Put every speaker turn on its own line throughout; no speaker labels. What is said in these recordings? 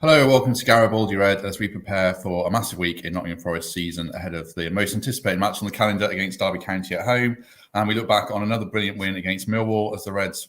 Hello, welcome to Garibaldi Red as we prepare for a massive week in Nottingham Forest season ahead of the most anticipated match on the calendar against Derby County at home. And we look back on another brilliant win against Millwall as the Reds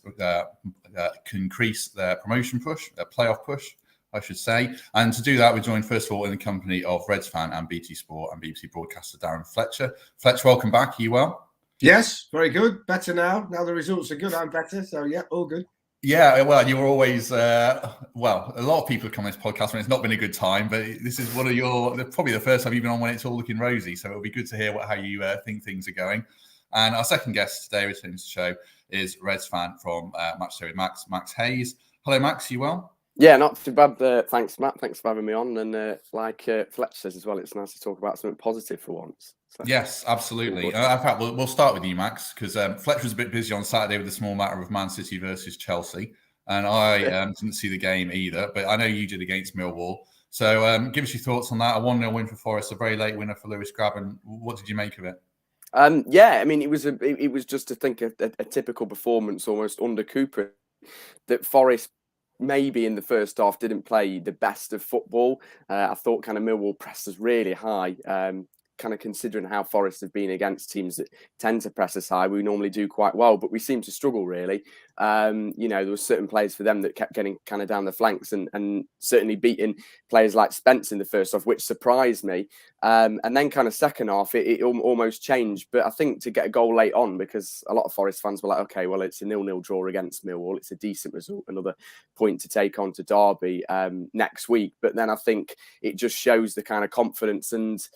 can increase their promotion push, their playoff push, I should say. And to do that, we're joined first of all in the company of Reds fan and BT Sport and BBC broadcaster Darren Fletcher. Fletcher, welcome back. Are you well?
Yes, very good. Better now. Now the results are good. I'm better. So, yeah, all good.
Yeah, well, you were always, a lot of people come on this podcast when it's not been a good time, but this is probably the first time you've been on when it's all looking rosy. So it'll be good to hear how you think things are going. And our second guest today returning to the show is Reds fan from Match Day with Max Hayes. Hello, Max. You well?
Yeah, not too bad. Thanks, Matt. Thanks for having me on. And like Fletcher says as well, it's nice to talk about something positive for once.
So, yes, absolutely. In fact, we'll start with you, Max, because Fletcher was a bit busy on Saturday with the small matter of Man City versus Chelsea. And I didn't see the game either, but I know you did against Millwall. So give us your thoughts on that. A 1-0 win for Forest, a very late winner for Lewis Grabban. What did you make of it?
Yeah, I mean, it was just to think a typical performance almost under Cooper that Forest maybe in the first half didn't play the best of football. I thought kind of Millwall pressed us really high. Kind of considering how Forest have been against teams that tend to press us high, we normally do quite well, but we seem to struggle really. There were certain players for them that kept getting kind of down the flanks and certainly beating players like Spence in the first half, which surprised me. And then kind of second half, it almost changed. But I think to get a goal late on, because a lot of Forest fans were like, okay, well, it's a 0-0 draw against Millwall. It's a decent result, another point to take on to Derby next week. But then I think it just shows the kind of confidence and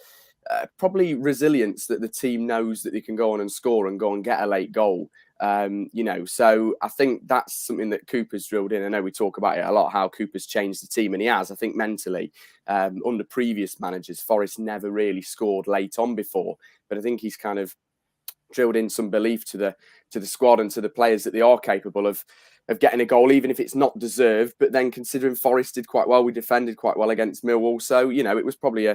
probably resilience that the team knows that they can go on and score and go and get a late goal. So I think that's something that Cooper's drilled in. I know we talk about it a lot, how Cooper's changed the team, and he has. I think mentally, under previous managers, Forest never really scored late on before, but I think he's kind of drilled in some belief to the squad and to the players that they are capable of getting a goal, even if it's not deserved. But then considering Forest did quite well, we defended quite well against Millwall, so it was probably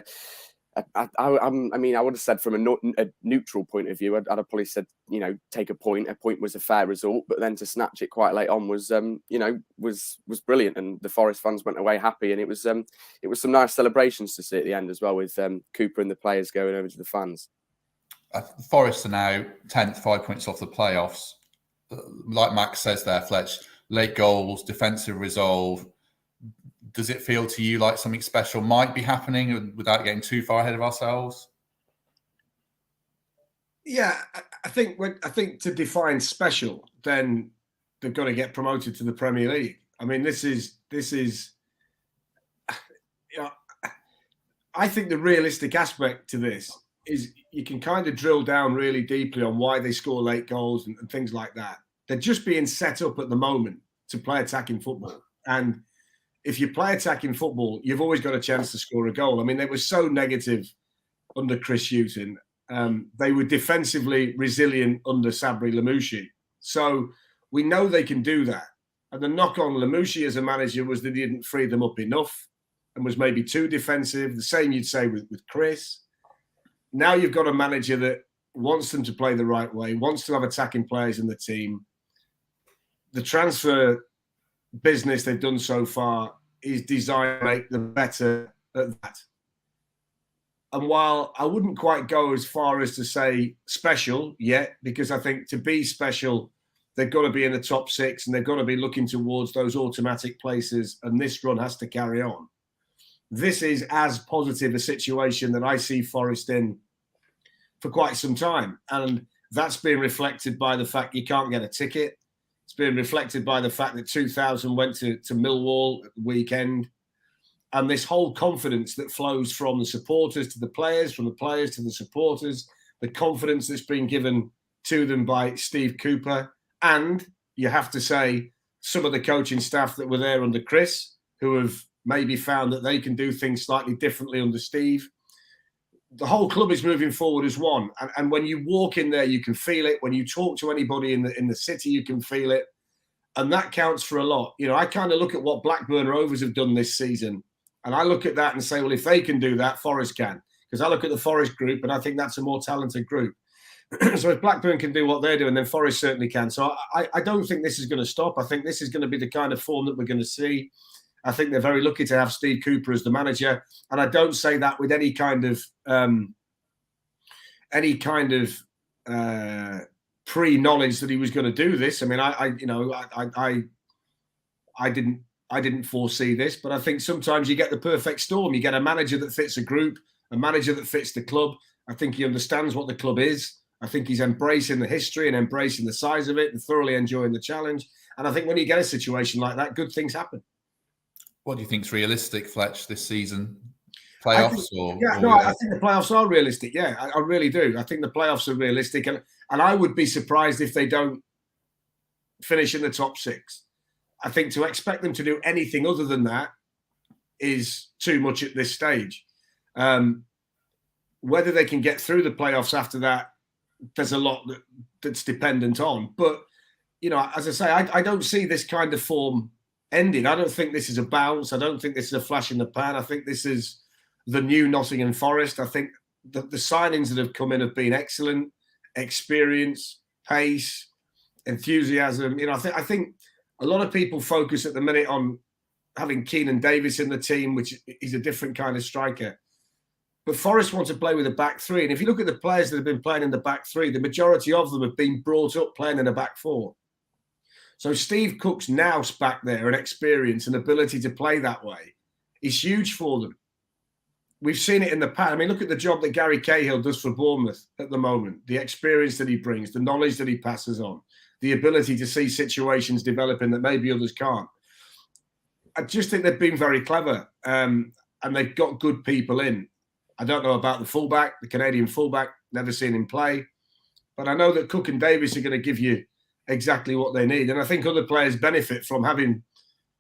I would have said from a neutral point of view, I'd have probably said, take a point. A point was a fair result, but then to snatch it quite late on was brilliant, and the Forest fans went away happy, and it was some nice celebrations to see at the end as well, with Cooper and the players going over to the fans.
Forest are now 10th, 5 points off the playoffs. Like Max says there, Fletch, late goals, defensive resolve. Does it feel to you like something special might be happening without getting too far ahead of ourselves?
Yeah, I think to define special, then they've got to get promoted to the Premier League. I mean, this is. I think the realistic aspect to this is you can kind of drill down really deeply on why they score late goals and things like that. They're just being set up at the moment to play attacking football, and if you play attacking football, you've always got a chance to score a goal. I mean, they were so negative under Chris Hughton. They were defensively resilient under Sabri Lamouchi. So we know they can do that. And the knock on Lamouchi as a manager was that he didn't free them up enough and was maybe too defensive. The same you'd say with Chris. Now you've got a manager that wants them to play the right way, wants to have attacking players in the team. The transfer business they've done so far is designed to make them better at that. And while I wouldn't quite go as far as to say special yet, because I think to be special, they've got to be in the top six and they've got to be looking towards those automatic places, and this run has to carry on. This is as positive a situation that I see Forest in for quite some time. And that's been reflected by the fact you can't get a ticket. It's been reflected by the fact that 2,000 went to Millwall at the weekend. And this whole confidence that flows from the supporters to the players, from the players to the supporters, the confidence that's been given to them by Steve Cooper. And you have to say, some of the coaching staff that were there under Chris, who have maybe found that they can do things slightly differently under Steve. The whole club is moving forward as one. And when you walk in there, you can feel it. When you talk to anybody in the city, you can feel it. And that counts for a lot. I kind of look at what Blackburn Rovers have done this season. And I look at that and say, well, if they can do that, Forest can. Because I look at the Forest group and I think that's a more talented group. So if Blackburn can do what they're doing, then Forest certainly can. So I don't think this is going to stop. I think this is going to be the kind of form that we're going to see. I think they're very lucky to have Steve Cooper as the manager, and I don't say that with any kind of pre-knowledge that he was going to do this. I mean, I didn't foresee this, but I think sometimes you get the perfect storm. You get a manager that fits a group, a manager that fits the club. I think he understands what the club is. I think he's embracing the history and embracing the size of it and thoroughly enjoying the challenge. And I think when you get a situation like that, good things happen.
What do you think is realistic, Fletch, this season? Playoffs?
I think the playoffs are realistic. Yeah, I really do. I think the playoffs are realistic. And I would be surprised if they don't finish in the top 6. I think to expect them to do anything other than that is too much at this stage. Whether they can get through the playoffs after that, there's a lot that's dependent on. But, as I say, I don't see this kind of form ending. I don't think this is a bounce. I don't think this is a flash in the pan. I think this is the new Nottingham Forest. I think the signings that have come in have been excellent. Experience, pace, enthusiasm. I think a lot of people focus at the minute on having Keenan Davies in the team, which is a different kind of striker. But Forest want to play with a back 3. And if you look at the players that have been playing in the back 3, the majority of them have been brought up playing in a back 4. So Steve Cook's nous back there and experience and ability to play that way is huge for them. We've seen it in the past. I mean, look at the job that Gary Cahill does for Bournemouth at the moment, the experience that he brings, the knowledge that he passes on, the ability to see situations developing that maybe others can't. I just think they've been very clever and they've got good people in. I don't know about the fullback, the Canadian fullback, never seen him play. But I know that Cook and Davies are going to give you exactly what they need. And I think other players benefit from having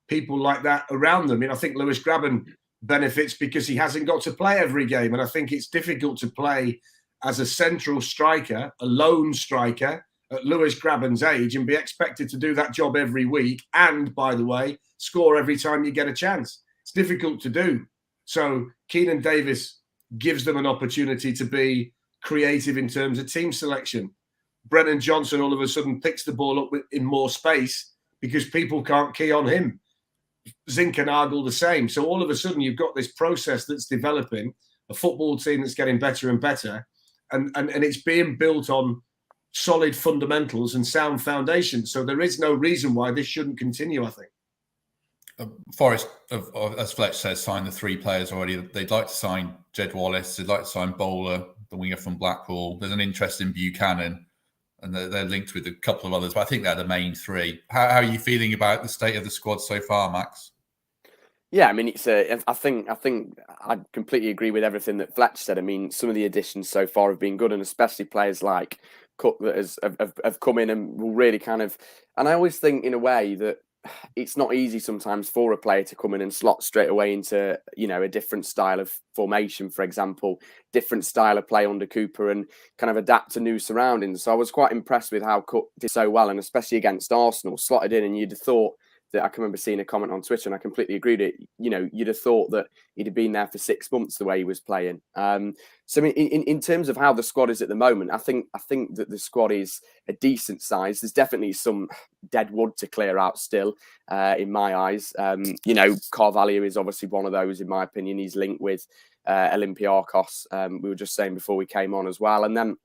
people like that around them. I think Lewis Grabban benefits because he hasn't got to play every game. And I think it's difficult to play as a central striker, a lone striker at Lewis Grabban's age and be expected to do that job every week. And, by the way, score every time you get a chance. It's difficult to do. So Keenan Davies gives them an opportunity to be creative in terms of team selection. Brennan Johnson all of a sudden picks the ball up in more space because people can't key on him. Zinkernagel the same. So all of a sudden you've got this process that's developing, a football team that's getting better and better, and it's being built on solid fundamentals and sound foundations. So there is no reason why this shouldn't continue, I think.
Forest, as Fletch says, signed the 3 players already. They'd like to sign Jed Wallace. They'd like to sign Bowler, the winger from Blackpool. There's an interest in Buchanan, and they're linked with a couple of others. But I think they're the main 3. How are you feeling about the state of the squad so far, Max?
Yeah, I mean, I think I completely agree with everything that Fletch said. I mean, some of the additions so far have been good, and especially players like Cook that have come in and will really kind of. And I always think, in a way, that it's not easy sometimes for a player to come in and slot straight away into, a different style of formation, for example, different style of play under Cooper, and kind of adapt to new surroundings. So I was quite impressed with how Cook did so well, and especially against Arsenal, slotted in, and you'd have thought that, I can remember seeing a comment on Twitter, and I completely agreed with it. You'd have thought that he'd have been there for 6 months the way he was playing. So in terms of how the squad is at the moment, I think that the squad is a decent size. There's definitely some dead wood to clear out still, in my eyes. Carvalho is obviously one of those, in my opinion. He's linked with Olympiacos. We were just saying before we came on as well, and then.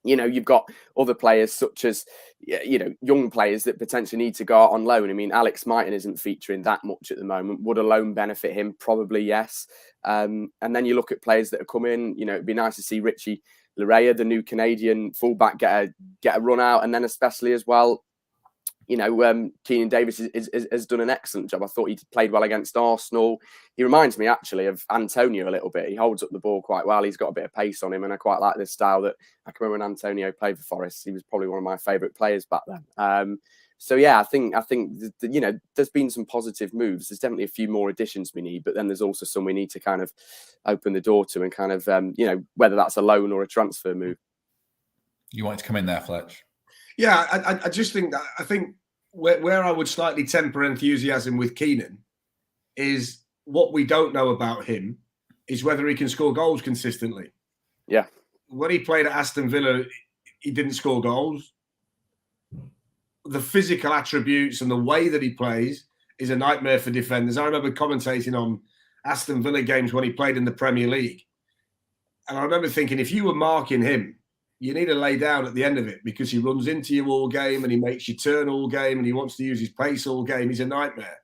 You've got other players such as, young players that potentially need to go out on loan. I mean, Alex Mighton isn't featuring that much at the moment. Would a loan benefit him? Probably yes. And then you look at players that have come in. It'd be nice to see Richie Laryea, the new Canadian fullback, get a run out, and then especially as well. Keenan Davies has done an excellent job. I thought he played well against Arsenal. He reminds me actually of Antonio a little bit. He holds up the ball quite well. He's got a bit of pace on him, and I quite like this style that I can remember when Antonio played for Forest. He was probably one of my favourite players back then. So yeah, I think there's been some positive moves. There's definitely a few more additions we need, but then there's also some we need to kind of open the door to, and kind of whether that's a loan or a transfer move.
You wanted to come in there, Fletch?
Yeah, I just think that I think where I would slightly temper enthusiasm with Keenan is what we don't know about him is whether he can score goals consistently.
Yeah.
When he played at Aston Villa, he didn't score goals. The physical attributes and the way that he plays is a nightmare for defenders. I remember commentating on Aston Villa games when he played in the Premier League. And I remember thinking, if you were marking him, you need to lay down at the end of it because he runs into you all game and he makes you turn all game and he wants to use his pace all game. He's a nightmare.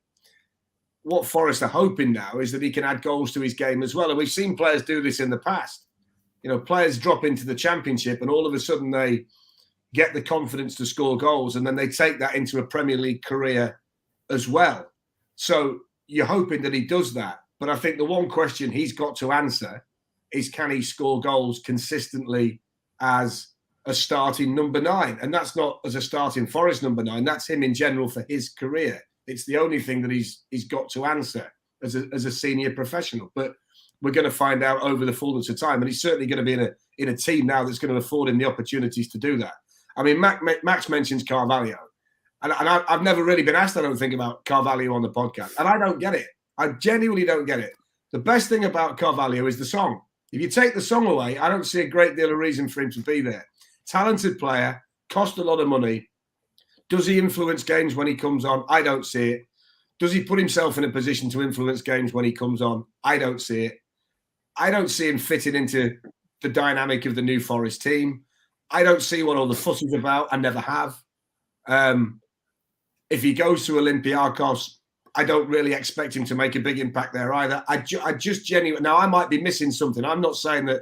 What Forest are hoping now is that he can add goals to his game as well. And we've seen players do this in the past. You know, players drop into the Championship and all of a sudden they get the confidence to score goals and then they take that into a Premier League career as well. So you're hoping that he does that. But I think the one question he's got to answer is, can he score goals consistently as a starting number 9? And that's not as a starting Forest number 9. That's him in general for his career. It's the only thing that he's got to answer as a senior professional. But we're going to find out over the fullness of time. And he's certainly going to be in a team now that's going to afford him the opportunities to do that. I mean, Max mentions Carvalho. And I've never really been asked, I don't think, about Carvalho on the podcast. And I don't get it. I genuinely don't get it. The best thing about Carvalho is the song. If you take the song away, I don't see a great deal of reason for him to be there. Talented player, cost a lot of money. Does he influence games when he comes on? I don't see it. Does he put himself in a position to influence games when he comes on? I don't see it. I don't see him fitting into the dynamic of the new Forest team. I don't see what all the fuss is about. I never have. If he goes to Olympiacos, I don't really expect him to make a big impact there either. I just genuinely, now I might be missing something. I'm not saying that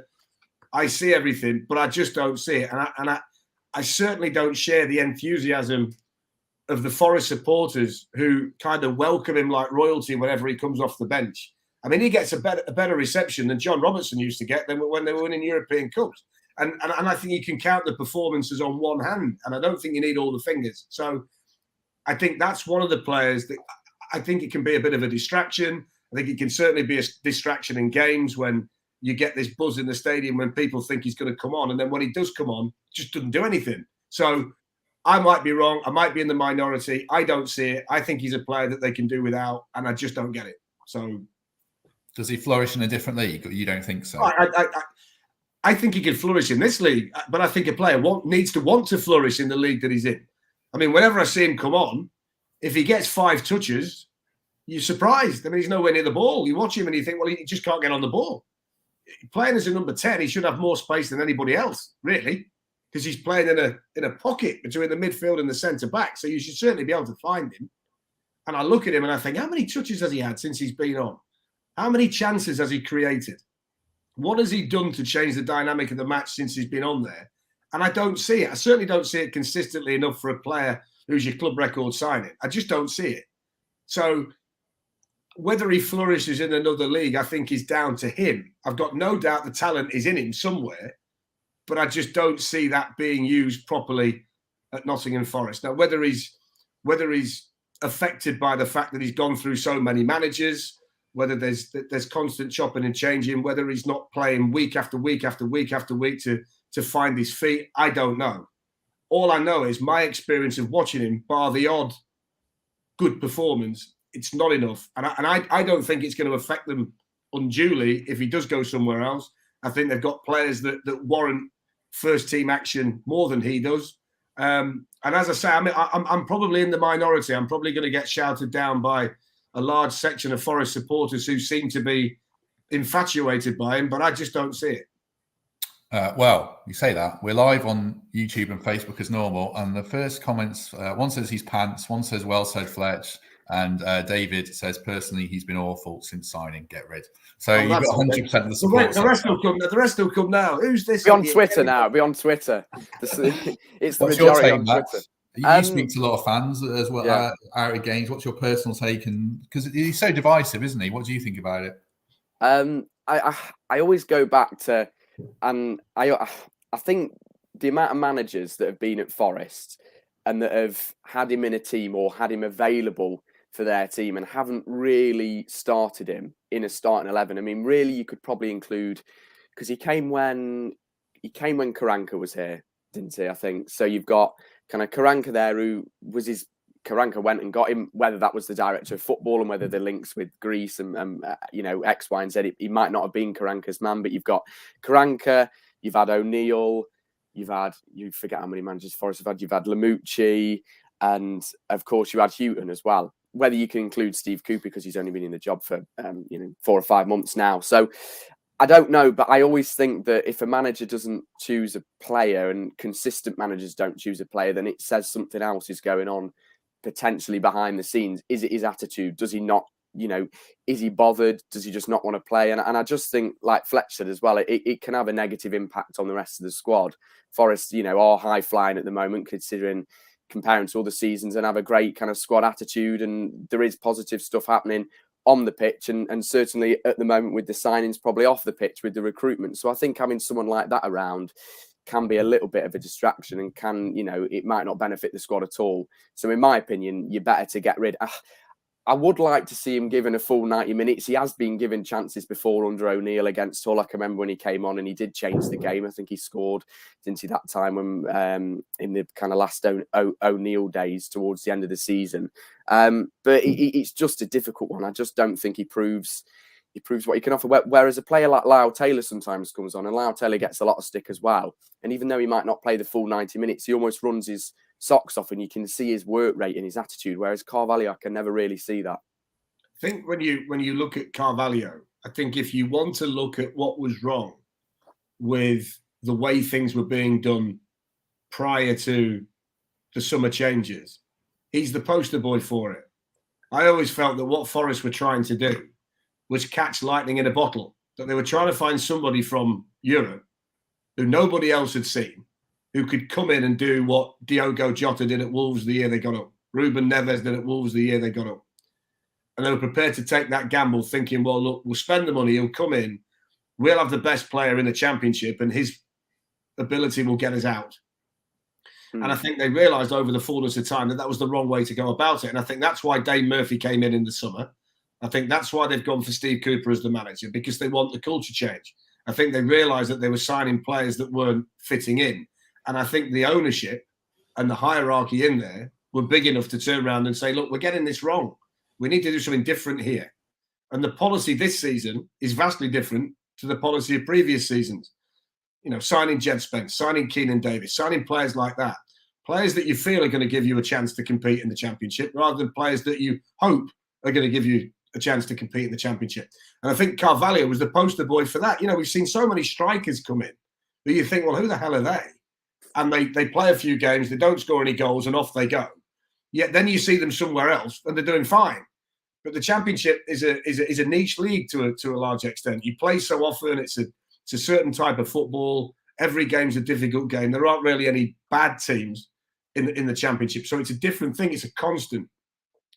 I see everything, but I just don't see it. And I certainly don't share the enthusiasm of the Forest supporters who kind of welcome him like royalty whenever he comes off the bench. I mean, he gets a better reception than John Robertson used to get when they were winning European Cups. And I think you can count the performances on one hand. And I don't think you need all the fingers. So I think that's one of the players that I think it can be a bit of a distraction. I think it can certainly be a distraction in games when you get this buzz in the stadium when people think he's going to come on. And then when he does come on, just doesn't do anything. So I might be wrong. I might be in the minority. I don't see it. I think he's a player that they can do without, and I just don't get it. So
does he flourish in a different league? You don't think so?
I think he can flourish in this league, but I think a player needs to want to flourish in the league that he's in. I mean, whenever I see him come on, if he gets 5 touches, you're surprised. I mean, he's nowhere near the ball. You watch him and you think, well, he just can't get on the ball. Playing as a number 10, he should have more space than anybody else, really, because he's playing in a pocket between the midfield and the centre back. So you should certainly be able to find him. And I look at him and I think, how many touches has he had since he's been on? How many chances has he created? What has he done to change the dynamic of the match since he's been on there? And I don't see it. I certainly don't see it consistently enough for a player who's your club record signing. I just don't see it. So whether he flourishes in another league, I think is down to him. I've got no doubt the talent is in him somewhere, but I just don't see that being used properly at Nottingham Forest. Now, whether he's affected by the fact that he's gone through so many managers, whether there's constant chopping and changing, whether he's not playing week after week after week after week to find his feet, I don't know. All I know is my experience of watching him, bar the odd good performance, it's not enough. And I don't think it's going to affect them unduly if he does go somewhere else. I think they've got players that warrant first team action more than he does. And as I say, I mean, I'm probably in the minority. I'm probably going to get shouted down by a large section of Forest supporters who seem to be infatuated by him, but I just don't see it.
Well, you say that. We're live on YouTube and Facebook as normal. And the first comments, one says he's pants, one says well said Fletch, and David says personally he's been awful since signing, get rid. So you've got 100% of the support.
The rest will come now. Who's this?
Be on Twitter now. Be on Twitter. It's the
What's
majority
your take,
on
Max?
Twitter.
You speak to a lot of fans as well,
Yeah.
out of games. What's your personal take? And because he's so divisive, isn't he? What do you think about it?
I always go back to, and I think the amount of managers that have been at Forest and that have had him in a team or had him available for their team and haven't really started him in a starting 11. I mean, really, you could probably include, because he came when Karanka was here, didn't he? I think so. You've got kind of Karanka there, who was his. Karanka went and got him, whether that was the director of football and whether the links with Greece and X, Y, and Z. He might not have been Karanka's man, but you've got Karanka, you've had O'Neill, you forget how many managers Forest have had. You've had Lamucci, and of course you had Houghton as well. whether you can include Steve Cooper because he's only been in the job for 4 or 5 months now. So I don't know, but I always think that if a manager doesn't choose a player and consistent managers don't choose a player, then it says something else is going on potentially behind the scenes. Is it his attitude? Does he not, is he bothered? Does he just not want to play? And I just think, like Fletcher said as well, it can have a negative impact on the rest of the squad. Forest, are high flying at the moment, considering comparing to other seasons, and have a great kind of squad attitude. And there is positive stuff happening on the pitch, and certainly at the moment with the signings probably off the pitch with the recruitment. So I think having someone like that around can be a little bit of a distraction and can, it might not benefit the squad at all. So in my opinion, you're better to get rid. I would like to see him given a full 90 minutes. He has been given chances before under O'Neill against Hull. I can remember when he came on and he did change the game. I think he scored, didn't he, that time when in the kind of last O'Neill days towards the end of the season. But it's just a difficult one. I just don't think he proves what he can offer. Whereas a player like Lyle Taylor sometimes comes on, and Lyle Taylor gets a lot of stick as well. And even though he might not play the full 90 minutes, he almost runs his socks off, and you can see his work rate and his attitude. Whereas Carvalho, I can never really see that.
I think when you look at Carvalho, I think if you want to look at what was wrong with the way things were being done prior to the summer changes, he's the poster boy for it. I always felt that what Forest were trying to do was catch lightning in a bottle, that they were trying to find somebody from Europe who nobody else had seen, who could come in and do what Diogo Jota did at Wolves the year they got up, Ruben Neves did at Wolves the year they got up. And they were prepared to take that gamble, thinking, well, look, we'll spend the money, he'll come in, we'll have the best player in the Championship, and his ability will get us out. And I think they realised over the fullness of time that was the wrong way to go about it. And I think that's why Dave Murphy came in the summer. I think that's why they've gone for Steve Cooper as the manager, because they want the culture change. I think they realised that they were signing players that weren't fitting in. And I think the ownership and the hierarchy in there were big enough to turn around and say, look, we're getting this wrong. We need to do something different here. And the policy this season is vastly different to the policy of previous seasons. Signing Jed Spence, signing Keenan Davies, signing players like that. Players that you feel are going to give you a chance to compete in the Championship, rather than players that you hope are going to give you a chance to compete in the Championship. And I think Carvalho was the poster boy for that. We've seen so many strikers come in that you think, well, who the hell are they? And they play a few games, they don't score any goals, and off they go. Yet then you see them somewhere else and they're doing fine. But the Championship is a niche league to a large extent. You play so often, it's a certain type of football. Every game's a difficult game. There aren't really any bad teams in the Championship. So it's a different thing. It's a constant.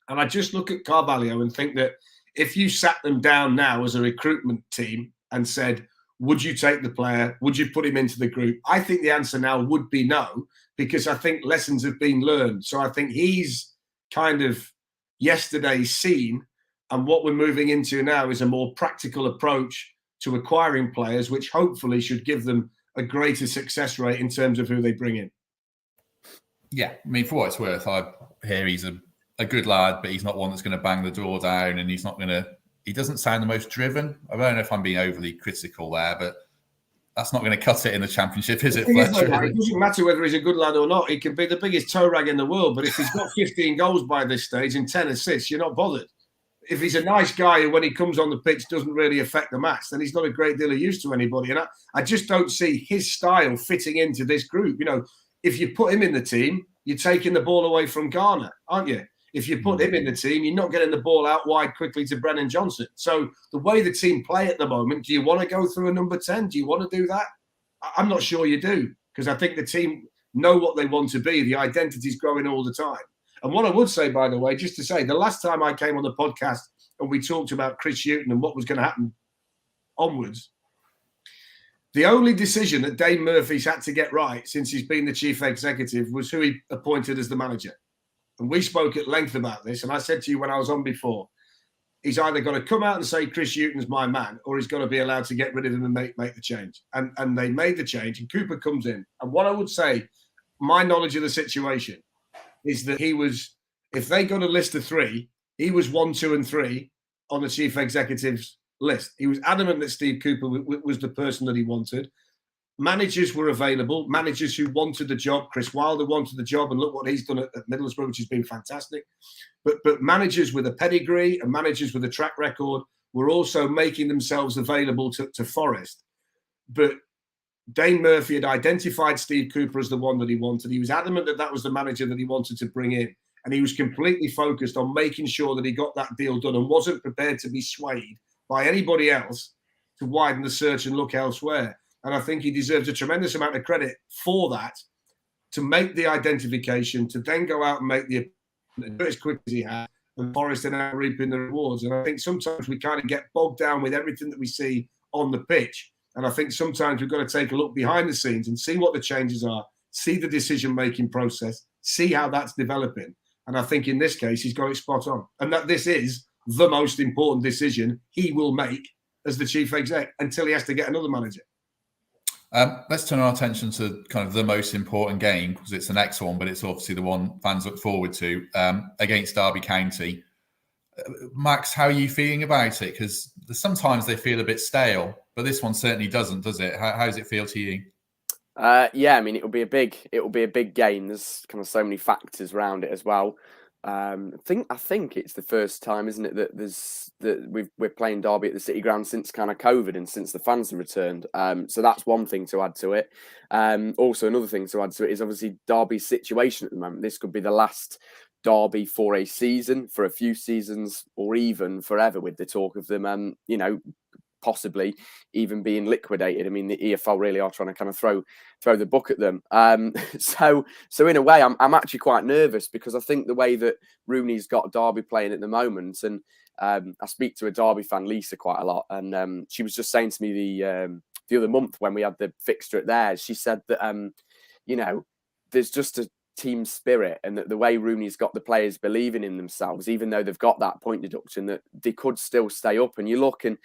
And I just look at Carvalho and think that if you sat them down now as a recruitment team and said, would you take the player? Would you put him into the group? I think the answer now would be no, because I think lessons have been learned. So I think he's kind of yesterday's scene, and what we're moving into now is a more practical approach to acquiring players, which hopefully should give them a greater success rate in terms of who they bring in.
Yeah, I mean, for what it's worth, I hear he's a good lad, but he's not one that's going to bang the door down, and he doesn't sound the most driven. I don't know if I'm being overly critical there, but that's not going to cut it in the Championship, is it, Fletcher?
It doesn't matter whether he's a good lad or not. He can be the biggest toe rag in the world, but if he's got 15 goals by this stage and 10 assists, you're not bothered. If he's a nice guy who, when he comes on the pitch, doesn't really affect the match, then he's not a great deal of use to anybody. And I just don't see his style fitting into this group. If you put him in the team, you're taking the ball away from Garner, aren't you? If you put him in the team, you're not getting the ball out wide quickly to Brennan Johnson. So the way the team play at the moment, do you want to go through a number 10? Do you want to do that? I'm not sure you do, because I think the team know what they want to be. The identity's growing all the time. And what I would say, by the way, just to say, the last time I came on the podcast and we talked about Chris Hughton and what was going to happen onwards, the only decision that Dave Murphy's had to get right since he's been the chief executive was who he appointed as the manager. And we spoke at length about this. And I said to you when I was on before, he's either got to come out and say Chris Hughton's my man, or he's got to be allowed to get rid of him and make the change. And they made the change, and Cooper comes in. And what I would say, my knowledge of the situation is that he was, if they got a list of 3, he was 1, 2, and 3 on the chief executive's list. He was adamant that Steve Cooper was the person that he wanted. managers were available, managers who wanted the job. Chris Wilder wanted the job, and look what he's done at Middlesbrough, which has been fantastic. But managers with a pedigree and managers with a track record were also making themselves available to Forest. But Dane Murphy had identified Steve Cooper as the one that he wanted. He was adamant that that was the manager that he wanted to bring in. And he was completely focused on making sure that he got that deal done and wasn't prepared to be swayed by anybody else to widen the search and look elsewhere. And I think he deserves a tremendous amount of credit for that, to make the identification, to then go out and make the as quick as he had, and Forest are now reaping the rewards. And I think sometimes we kind of get bogged down with everything that we see on the pitch. And I think sometimes we've got to take a look behind the scenes and see what the changes are, see the decision-making process, see how that's developing. And I think in this case, he's got it spot on. And that this is the most important decision he will make as the chief exec until he has to get another manager.
Let's turn our attention to kind of the most important game, because it's the next one, but it's obviously the one fans look forward to, against Derby County. Max, how are you feeling about it? Because sometimes they feel a bit stale, but this one certainly doesn't, does it? How does it feel to you?
Yeah, I mean, it'll be a big game. There's kind of so many factors around it as well. I think it's the first time, isn't it, that we're playing Derby at the City Ground since kind of COVID and since the fans have returned. So that's one thing to add to it. Also, another thing to add to it is obviously Derby's situation at the moment. This could be the last Derby for a season, for a few seasons, or even forever, with the talk of them, possibly even being liquidated. I mean, the EFL really are trying to kind of throw the book at them. So in a way, I'm actually quite nervous, because I think the way that Rooney's got Derby playing at the moment, and I speak to a Derby fan, Lisa, quite a lot, and she was just saying to me the other month when we had the fixture at theirs, she said that there's just a team spirit, and that the way Rooney's got the players believing in themselves, even though they've got that point deduction, that they could still stay up. And you look and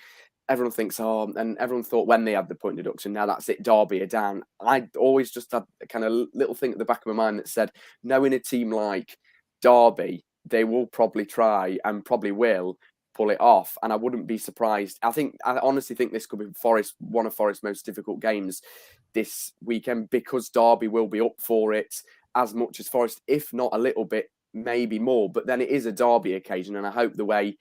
everyone thinks, and everyone thought when they had the point deduction, now that's it, Derby are down. I always just had a kind of little thing at the back of my mind that said, knowing a team like Derby, they will probably try and probably will pull it off. And I wouldn't be surprised. I honestly think this could be one of Forest's most difficult games this weekend, because Derby will be up for it as much as Forest, if not a little bit, maybe more. But then it is a Derby occasion, and I hope the way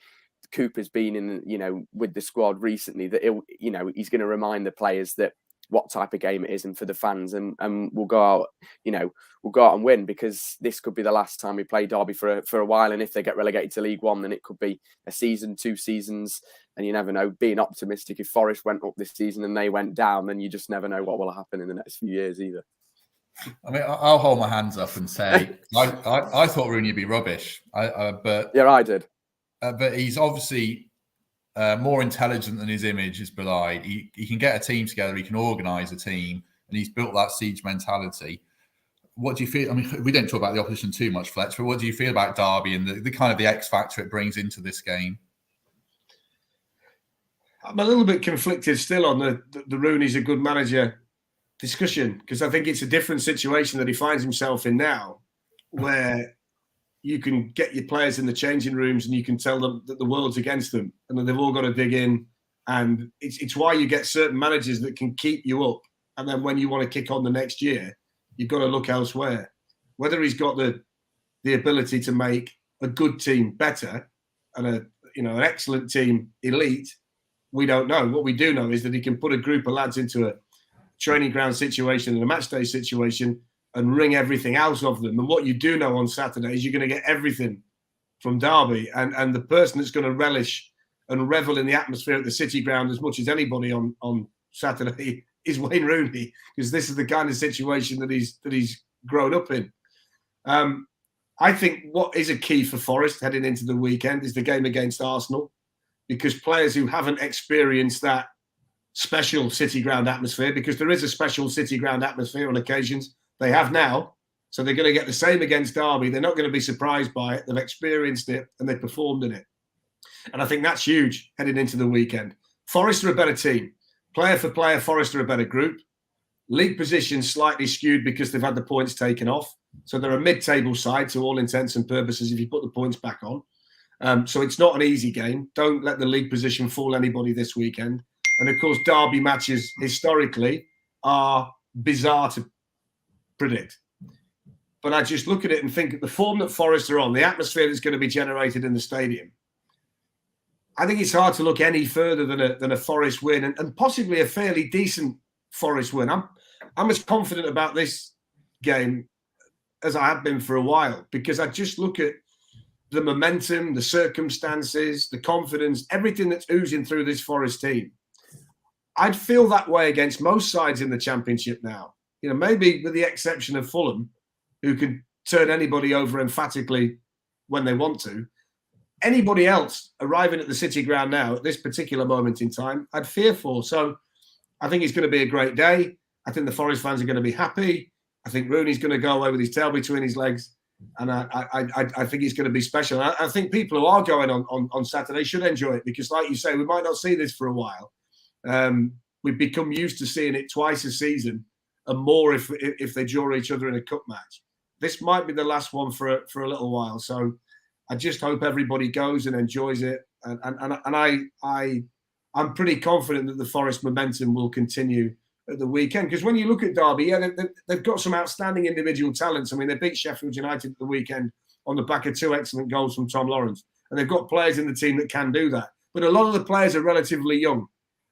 Cooper's been in, with the squad recently, that he's going to remind the players that what type of game it is, and for the fans, and we'll go out, we'll go out and win, because this could be the last time we play Derby for a while. And if they get relegated to League One, then it could be a season, 2 seasons, and you never know. Being optimistic, if Forest went up this season and they went down, then you just never know what will happen in the next few years either.
I mean, I'll hold my hands up and say I thought Rooney would be rubbish, but
yeah, I did.
But he's obviously more intelligent than his image is belied. He can get a team together, he can organise a team, and he's built that siege mentality. What do you feel? I mean, we don't talk about the opposition too much, Fletcher, but what do you feel about Derby and the kind of the X factor it brings into this game?
I'm a little bit conflicted still on the Rooney's a good manager discussion, because I think it's a different situation that he finds himself in now, where you can get your players in the changing rooms and you can tell them that the world's against them and that they've all got to dig in. And it's why you get certain managers that can keep you up. And then when you want to kick on the next year, you've got to look elsewhere. Whether he's got the ability to make a good team better and an excellent team elite, we don't know. What we do know is that he can put a group of lads into a training ground situation and a match day situation and wring everything out of them. And what you do know on Saturday is you're going to get everything from Derby. And the person that's going to relish and revel in the atmosphere at the City Ground as much as anybody on Saturday is Wayne Rooney, because this is the kind of situation that he's grown up in. I think what is a key for Forest heading into the weekend is the game against Arsenal, because players who haven't experienced that special City Ground atmosphere, because there is a special City Ground atmosphere on occasions, they have now. So they're going to get the same against Derby. They're not going to be surprised by it. They've experienced it and they performed in it. And I think that's huge heading into the weekend. Forest are a better team. Player for player, Forest are a better group. League position slightly skewed because they've had the points taken off. So they're a mid-table side to all intents and purposes if you put the points back on. So it's not an easy game. Don't let the league position fool anybody this weekend. And of course, Derby matches historically are bizarre to predict. But I just look at it and think at the form that Forest are on, the atmosphere that's going to be generated in the stadium, I think it's hard to look any further than a Forest win and possibly a fairly decent Forest win. I'm as confident about this game as I have been for a while, because I just look at the momentum, the circumstances, the confidence, everything that's oozing through this Forest team. I'd feel that way against most sides in the Championship now. You know, maybe with the exception of Fulham, who can turn anybody over emphatically when they want to. Anybody else arriving at the City Ground now at this particular moment in time, I'd fear for. So I think it's going to be a great day. I think the Forest fans are going to be happy. I think Rooney's going to go away with his tail between his legs. And I think it's going to be special. I think people who are going on Saturday should enjoy it, because, like you say, we might not see this for a while. We've become used to seeing it twice a season, and more if they draw each other in a cup match. This might be the last one for a little while. So I just hope everybody goes and enjoys it. And I'm pretty confident that the Forest momentum will continue at the weekend. Because when you look at Derby, yeah, they've got some outstanding individual talents. I mean, they beat Sheffield United at the weekend on the back of 2 excellent goals from Tom Lawrence. And they've got players in the team that can do that. But a lot of the players are relatively young.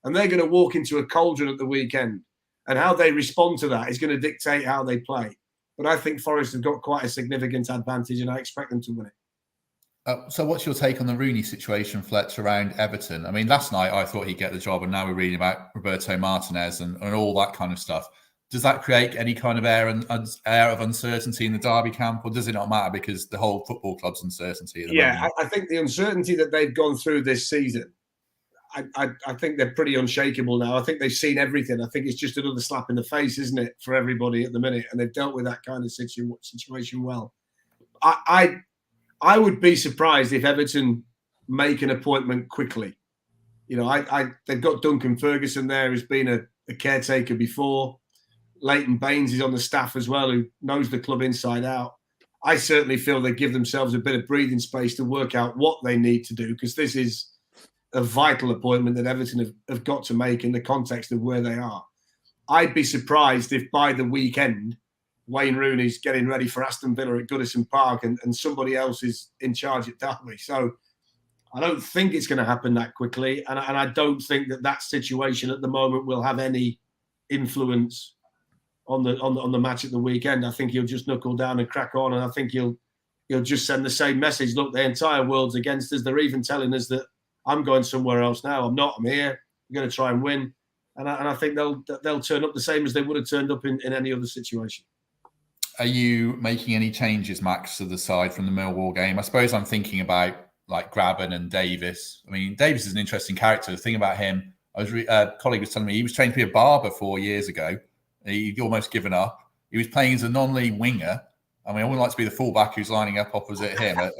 And they're going to walk into a cauldron at the weekend. And how they respond to that is going to dictate how they play. But I think Forest have got quite a significant advantage, and I expect them to win it.
So what's your take on the Rooney situation, Fletcher, around Everton? I mean, last night I thought he'd get the job, and now we're reading about Roberto Martinez and all that kind of stuff. Does that create any kind of air of uncertainty in the Derby camp, or does it not matter because the whole football club's uncertainty?
Yeah, I think the uncertainty that they've gone through this season, I think they're pretty unshakable now. I think they've seen everything. I think it's just another slap in the face, isn't it, for everybody at the minute? And they've dealt with that kind of situation well. I would be surprised if Everton make an appointment quickly. You know, they've got Duncan Ferguson there, who's been a caretaker before. Leighton Baines is on the staff as well, who knows the club inside out. I certainly feel they give themselves a bit of breathing space to work out what they need to do, because this is a vital appointment that Everton have got to make in the context of where they are. I'd be surprised if by the weekend Wayne Rooney's getting ready for Aston Villa at Goodison Park and somebody else is in charge at Derby. So I don't think it's going to happen that quickly. And I don't think that situation at the moment will have any influence on the match at the weekend. I think he'll just knuckle down and crack on. And I think he'll just send the same message. Look, the entire world's against us. They're even telling us that I'm going somewhere else now. I'm not. I'm here. I'm going to try and win. And I think they'll turn up the same as they would have turned up in any other situation.
Are you making any changes, Max, to the side from the Millwall game? I suppose I'm thinking about like Graben and Davies. I mean, Davies is an interesting character. The thing about him, a colleague was telling me he was trained to be a barber 4 years ago. He'd almost given up. He was playing as a non-league winger. I mean, I wouldn't like to be the fullback who's lining up opposite him at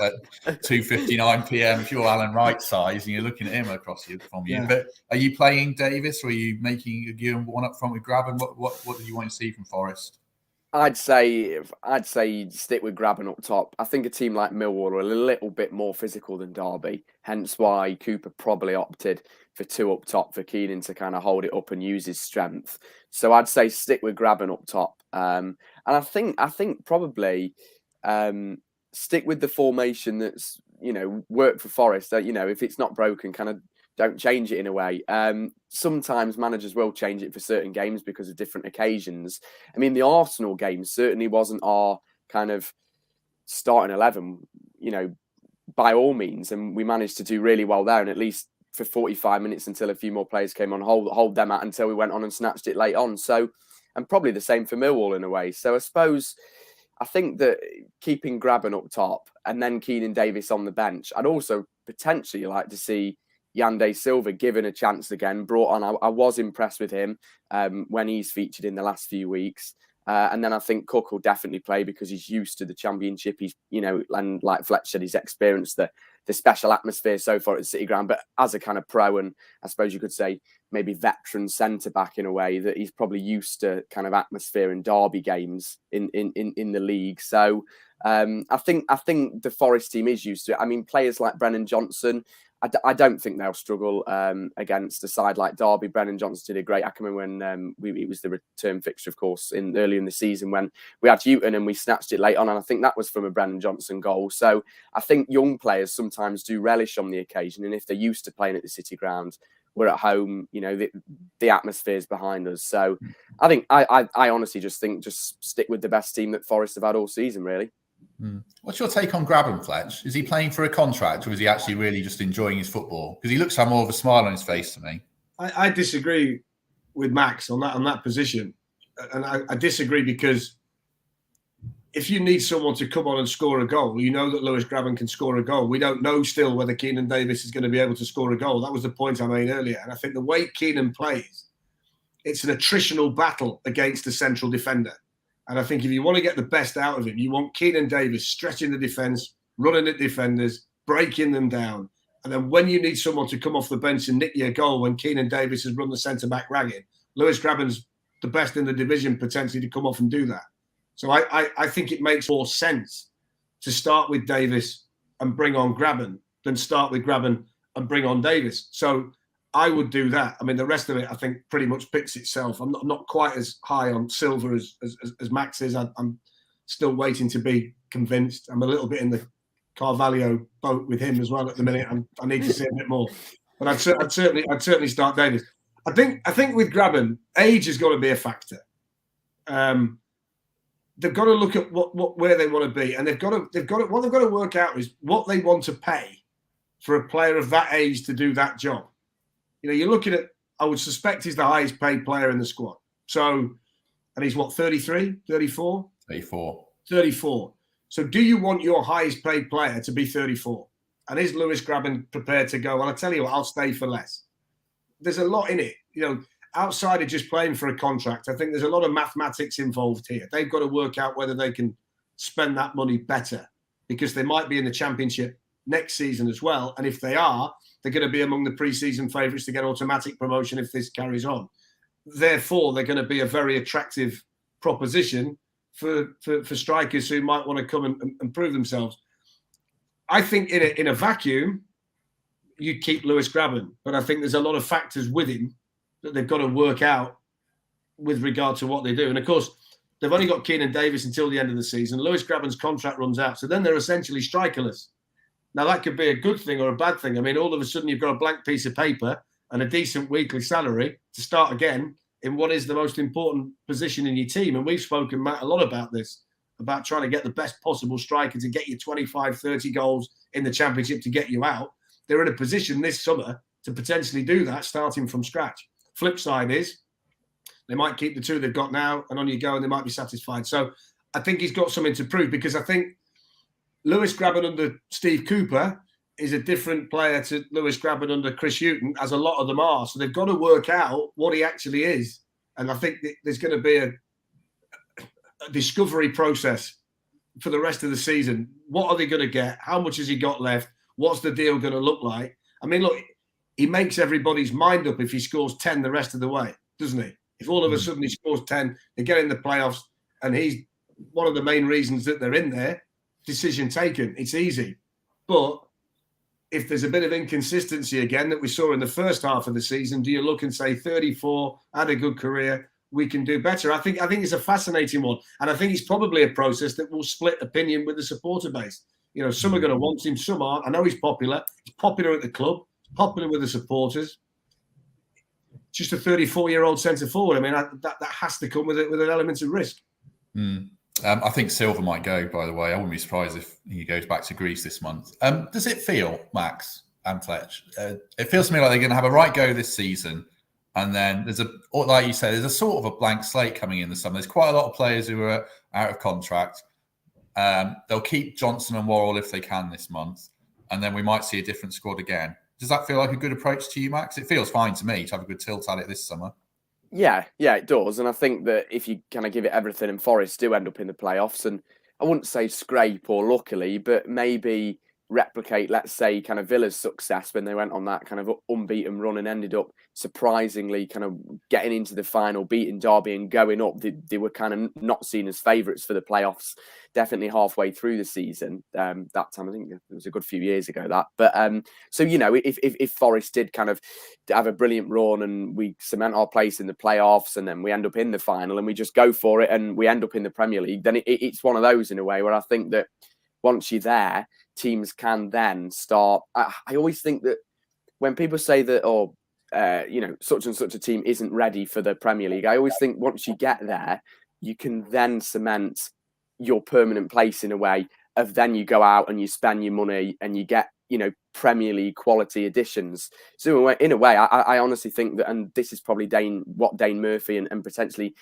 2:59 p.m. if you're Alan Wright size and you're looking at him across from you. Yeah. But are you playing Davies, or are you making one up front with Graben? What do you want to see from Forest?
I'd say stick with Graben up top. I think a team like Millwall are a little bit more physical than Derby, hence why Cooper probably opted for 2 up top for Keenan to kind of hold it up and use his strength. So I'd say stick with Graben up top. And I think probably stick with the formation that's, worked for Forest. If it's not broken, kind of don't change it in a way. Sometimes managers will change it for certain games because of different occasions. I mean, the Arsenal game certainly wasn't our kind of starting 11, by all means. And we managed to do really well there. And at least for 45 minutes until a few more players came on, hold them out until we went on and snatched it late on. So, and probably the same for Millwall in a way. So I think that keeping Graben up top and then Keenan Davies on the bench, I'd also potentially like to see Yande Silva given a chance again, brought on. I was impressed with him when he's featured in the last few weeks. And then I think Cook will definitely play because he's used to the Championship. He's, and like Fletcher said, he's experienced the special atmosphere so far at the City Ground. But as a kind of pro, and I suppose you could say maybe veteran centre back in a way, that he's probably used to kind of atmosphere and derby games in the league. So I think the Forest team is used to it. I mean, players like Brennan Johnson, I don't think they'll struggle against a side like Derby. Brennan Johnson did a great. I can remember when it was the return fixture, of course, early in the season when we had Houghton and we snatched it late on, and I think that was from a Brennan Johnson goal. So I think young players sometimes do relish on the occasion, and if they're used to playing at the City Ground, we're at home, the atmosphere's behind us. So I think I honestly just stick with the best team that Forest have had all season, really.
What's your take on Grabban, Fletch? Is he playing for a contract, or is he actually really just enjoying his football? Because he looks to have more of a smile on his face to me.
I disagree with Max on that position, and I disagree because if you need someone to come on and score a goal, you know that Lewis Grabban can score a goal. We don't know still whether Keenan Davies is going to be able to score a goal. That was the point I made earlier, and I think the way Keenan plays, it's an attritional battle against the central defender. And I think if you want to get the best out of him, you want Keenan Davies stretching the defence, running at defenders, breaking them down. And then when you need someone to come off the bench and nick you a goal when Keenan Davies has run the centre-back ragged, Lewis Grabban's the best in the division potentially to come off and do that. So I think it makes more sense to start with Davies and bring on Grabban than start with Grabban and bring on Davies. So I would do that. I mean, the rest of it, I think, pretty much picks itself. I'm not quite as high on Silva as Max is. I'm still waiting to be convinced. I'm a little bit in the Carvalho boat with him as well at the minute. I need to see a bit more. But I'd certainly start Davies. I think with Grabban, age has got to be a factor. They've got to look at where they want to be, and they've got to work out is what they want to pay for a player of that age to do that job. You're looking at, I would suspect he's the highest paid player in the squad. So, and he's what, 33, 34? 34. So do you want your highest paid player to be 34? And is Lewis Grabban prepared to go, well, I tell you what, I'll stay for less? There's a lot in it. Outside of just playing for a contract, I think there's a lot of mathematics involved here. They've got to work out whether they can spend that money better, because they might be in the Championship next season as well. And if they are, they're going to be among the pre-season favourites to get automatic promotion if this carries on. Therefore, they're going to be a very attractive proposition for strikers who might want to come and prove themselves. I think in a vacuum, you'd keep Lewis Grabban, but I think there's a lot of factors with him that they've got to work out with regard to what they do. And of course, they've only got Keenan Davies until the end of the season. Lewis Grabban's contract runs out, so then they're essentially strikerless. Now, that could be a good thing or a bad thing. I mean, all of a sudden, you've got a blank piece of paper and a decent weekly salary to start again in what is the most important position in your team. And we've spoken, Matt, a lot about this, about trying to get the best possible striker to get you 25, 30 goals in the Championship to get you out. They're in a position this summer to potentially do that, starting from scratch. Flip side is they might keep the two they've got now and on you go, and they might be satisfied. So I think he's got something to prove, because I think Lewis Grabban under Steve Cooper is a different player to Lewis Grabban under Chris Hughton, as a lot of them are. So they've got to work out what he actually is. And I think there's going to be a discovery process for the rest of the season. What are they going to get? How much has he got left? What's the deal going to look like? I mean, look, he makes everybody's mind up if he scores 10 the rest of the way, doesn't he? If all of a sudden he scores 10, they get in the playoffs, and he's one of the main reasons that they're in there, decision taken. It's easy. But if there's a bit of inconsistency again that we saw in the first half of the season, do you look and say 34, had a good career, we can do better? I think it's a fascinating one. And I think it's probably a process that will split opinion with the supporter base. Some are going to want him, some aren't. I know he's popular. He's popular at the club, popular with the supporters. Just a 34-year-old centre forward. I mean, that has to come with an element of risk.
I think Silva might go, by the way. I wouldn't be surprised if he goes back to Greece this month. Does it feel, Max and Fletch, it feels to me like they're going to have a right go this season, and then like you said, there's a sort of a blank slate coming in the summer. There's quite a lot of players who are out of contract. They'll keep Johnson and Worrell if they can this month, and then we might see a different squad again. Does that feel like a good approach to you, Max? It feels fine to me to have a good tilt at it this summer.
Yeah, it does. And I think that if you kind of give it everything, and Forest do end up in the playoffs, and I wouldn't say scrape or luckily, but maybe replicate, let's say, kind of Villa's success when they went on that kind of unbeaten run and ended up surprisingly kind of getting into the final, beating Derby and going up. They were kind of not seen as favourites for the playoffs, definitely halfway through the season. That time, I think it was a good few years ago, that. But so, you know, if Forest did kind of have a brilliant run and we cement our place in the playoffs and then we end up in the final and we just go for it and we end up in the Premier League, then it's one of those in a way where I think that once you're there, teams can then start. I always think that when people say that, you know, such and such a team isn't ready for the Premier League, I always think once you get there, you can then cement your permanent place in a way of then you go out and you spend your money and you get, you know, Premier League quality additions. So in a way, I honestly think that, and this is probably what Dane Murphy and potentially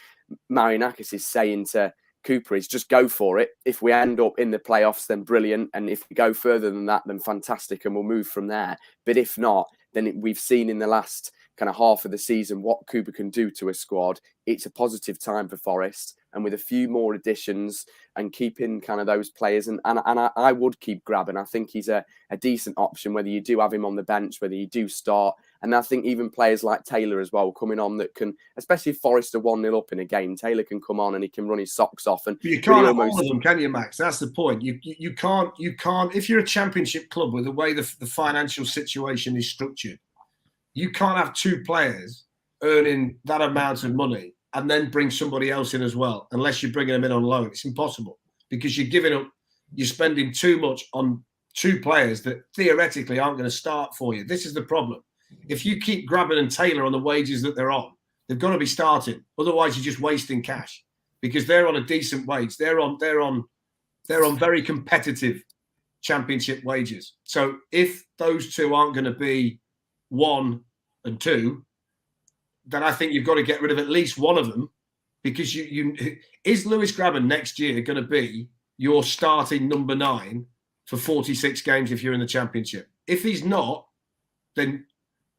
Marianakis is saying to Cooper, is just go for it. If we end up in the playoffs, then brilliant. And if we go further than that, then fantastic. And we'll move from there. But if not, then we've seen in the last kind of half of the season what Cooper can do to a squad. It's a positive time for Forest. And with a few more additions and keeping kind of those players, and I would keep Graben. I think he's a decent option, whether you do have him on the bench, whether you do start. And I think even players like Taylor as well coming on that can, especially if Forest are 1-0 up in a game, Taylor can come on and he can run his socks off. And
but you can't have all of them, can you, Max? That's the point. You can't. If you're a championship club with the way the financial situation is structured, you can't have two players earning that amount of money and then bring somebody else in as well, unless you're bringing them in on loan. It's impossible because you're spending too much on two players that theoretically aren't going to start for you. This is the problem. If you keep Graben and Taylor on the wages that they're on, they've got to be starting. Otherwise, you're just wasting cash because they're on a decent wage. They're on very competitive championship wages. So if those two aren't going to be 1 and 2, then I think you've got to get rid of at least one of them because is Lewis Graben next year going to be your starting number 9 for 46 games if you're in the championship? If he's not, then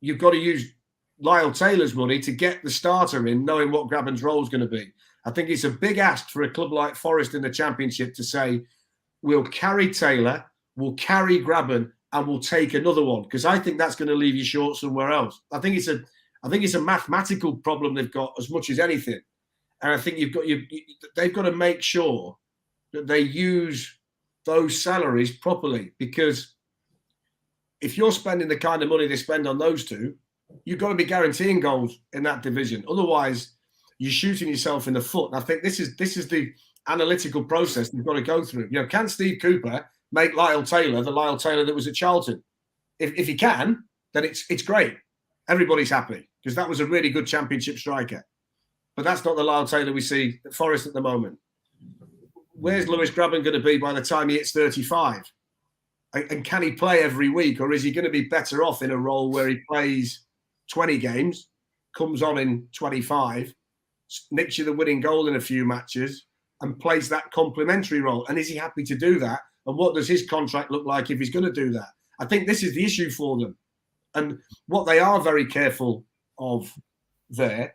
you've got to use Lyle Taylor's money to get the starter in, knowing what Graben's role is going to be. I think it's a big ask for a club like Forest in the championship to say, we'll carry Taylor, we'll carry Graben, and we'll take another one, because I think that's going to leave you short somewhere else. I think it's a mathematical problem they've got as much as anything, and I think they've got to make sure that they use those salaries properly, because if you're spending the kind of money they spend on those two, you've got to be guaranteeing goals in that division. Otherwise, you're shooting yourself in the foot. And I think this is the analytical process they've got to go through. You know, can Steve Cooper make Lyle Taylor the Lyle Taylor that was at Charlton? If he can, then it's great. Everybody's happy because that was a really good championship striker. But that's not the Lyle Taylor we see at Forest at the moment. Where's Lewis Graben going to be by the time he hits 35? And can he play every week, or is he going to be better off in a role where he plays 20 games, comes on in 25, nicks you the winning goal in a few matches, and plays that complementary role? And is he happy to do that? And what does his contract look like if he's going to do that? I think this is the issue for them. And what they are very careful of there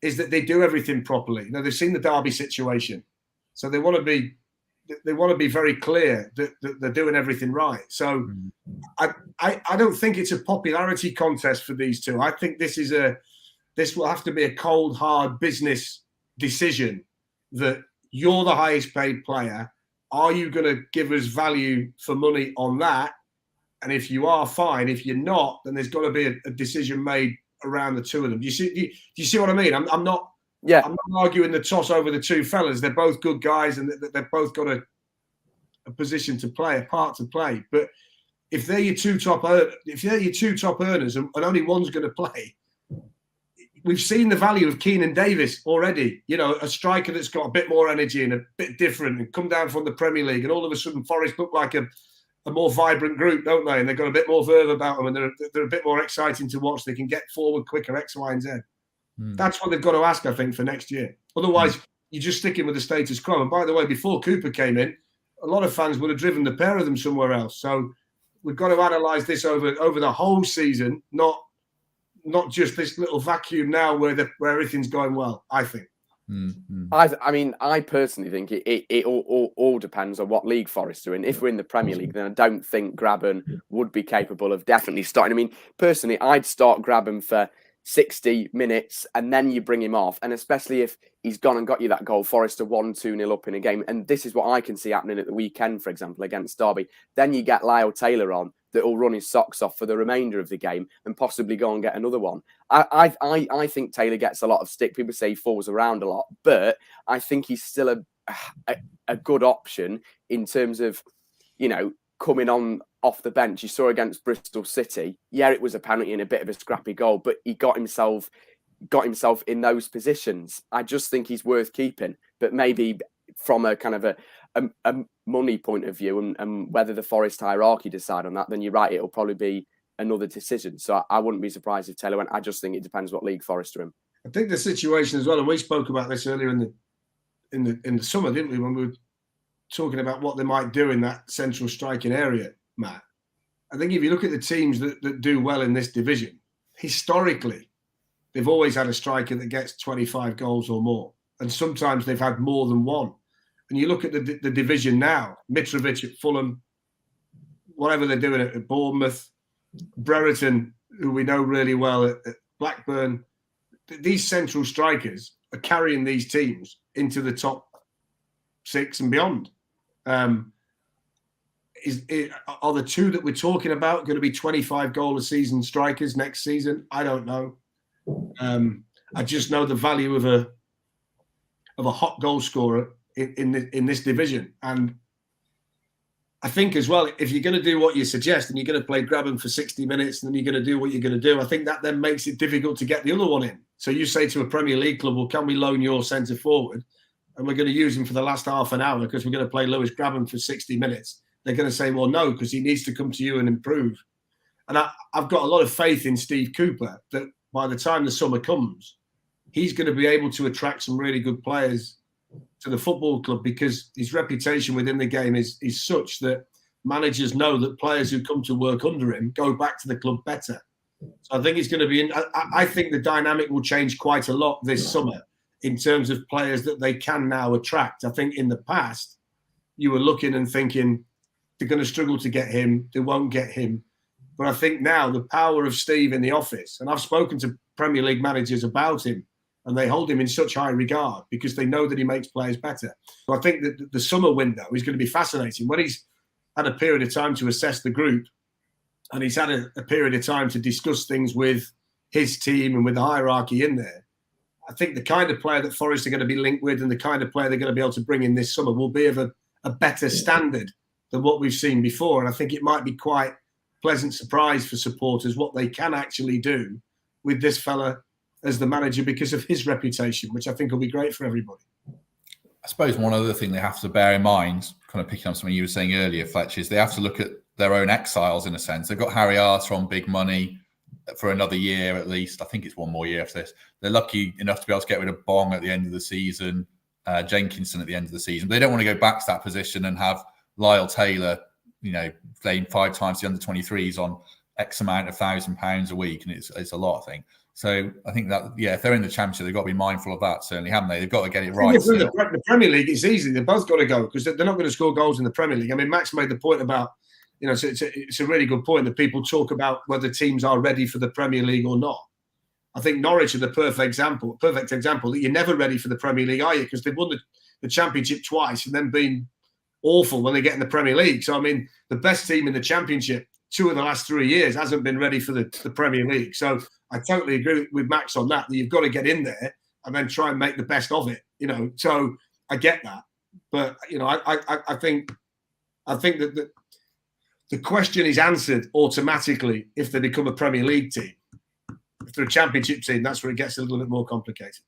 is that they do everything properly. You know, they've seen the Derby situation, so they want to be very clear that they're doing everything right. So I don't think it's a popularity contest for these two. I think this will have to be a cold, hard business decision that you're the highest paid player. Are you going to give us value for money on that? And if you are, fine. If you're not, then there's got to be a decision made around the two of them. Do you see what I mean? I'm not arguing the toss over the two fellas. They're both good guys, and they've both got a position to play, a part to play. But if they're your two top earners, and only one's going to play, we've seen the value of Keenan Davies already. You know, a striker that's got a bit more energy and a bit different, and come down from the Premier League, and all of a sudden Forest look like a more vibrant group, don't they? And they've got a bit more verve about them, and they're a bit more exciting to watch. They can get forward quicker, X, Y, and Z. That's what they've got to ask, I think, for next year. Otherwise, you're just sticking with the status quo. And by the way, before Cooper came in, a lot of fans would have driven the pair of them somewhere else. So we've got to analyse this over the whole season, not just this little vacuum now where everything's going well, I think.
I personally think it all depends on what league Forest are in. If we're in the Premier League, then I don't think Graben would be capable of definitely starting. I mean, personally, I'd start Graben for 60 minutes and then you bring him off. And especially if he's gone and got you that goal, Forest are 1-2-0 up in a game. And this is what I can see happening at the weekend, for example, against Derby. Then you get Lyle Taylor on that will run his socks off for the remainder of the game and possibly go and get another one. I think Taylor gets a lot of stick. People say he falls around a lot, but I think he's still a good option in terms of, coming on off the bench. You saw against Bristol City. Yeah, it was a penalty and a bit of a scrappy goal, but he got himself in those positions. I just think he's worth keeping, but maybe from a kind of a money point of view and whether the Forest hierarchy decide on that, then you're right, it'll probably be another decision. So I wouldn't be surprised if Taylor went. I just think it depends what league Forest are in.
I think the situation as well, and we spoke about this earlier in the summer, didn't we, when we were talking about what they might do in that central striking area, Matt. I think if you look at the teams that do well in this division, historically, they've always had a striker that gets 25 goals or more. And sometimes they've had more than one. And you look at the division now, Mitrovic at Fulham, whatever they're doing at Bournemouth, Brereton, who we know really well at Blackburn. These central strikers are carrying these teams into the top 6 and beyond. Are the two that we're talking about going to be 25 goal a season strikers next season? I don't know. I just know the value of a hot goal scorer in this division. And I think as well, if you're going to do what you suggest and you're going to play Graben for 60 minutes and then you're going to do what you're going to do, I think that then makes it difficult to get the other one in. So you say to a Premier League club, well, can we loan your centre forward? And we're going to use him for the last half an hour because we're going to play Lewis Graben for 60 minutes. They're going to say, well, no, because he needs to come to you and improve. And I've got a lot of faith in Steve Cooper that by the time the summer comes, he's going to be able to attract some really good players to the football club because his reputation within the game is such that managers know that players who come to work under him go back to the club better. So I think it's going to be, I think the dynamic will change quite a lot this summer in terms of players that they can now attract. I think in the past, you were looking and thinking they're going to struggle to get him, they won't get him. But I think now the power of Steve in the office, and I've spoken to Premier League managers about him, and they hold him in such high regard because they know that he makes players better. So I think that the summer window is going to be fascinating. When he's had a period of time to assess the group and he's had a period of time to discuss things with his team and with the hierarchy in there, I think the kind of player that Forest are going to be linked with and the kind of player they're going to be able to bring in this summer will be of a better standard than what we've seen before. And I think it might be quite a pleasant surprise for supporters what they can actually do with this fella as the manager because of his reputation, which I think will be great for everybody.
I suppose one other thing they have to bear in mind, kind of picking up something you were saying earlier, Fletch, is they have to look at their own exiles in a sense. They've got Harry Arter on big money for another year at least. I think it's one more year for this. They're lucky enough to be able to get rid of Bong at the end of the season, Jenkinson at the end of the season. But they don't want to go back to that position and have Lyle Taylor, playing 5 times the under-23s on X amount of £1,000 a week. And it's a lot, I think. So I think that, if they're in the Championship, they've got to be mindful of that, certainly, haven't they? They've got to get it right.
If they're in the Premier League, it's easy. They've both got to go because they're not going to score goals in the Premier League. I mean, Max made the point about, it's a really good point that people talk about whether teams are ready for the Premier League or not. I think Norwich are the perfect example that you're never ready for the Premier League, are you? Because they've won the Championship twice and then been awful when they get in the Premier League. So, I mean, the best team in the Championship 2 of the last 3 years hasn't been ready for the Premier League. So I totally agree with Max on that you've got to get in there and then try and make the best of it, So I get that. But, I think that the question is answered automatically if they become a Premier League team. If they're a Championship team, that's where it gets a little bit more complicated.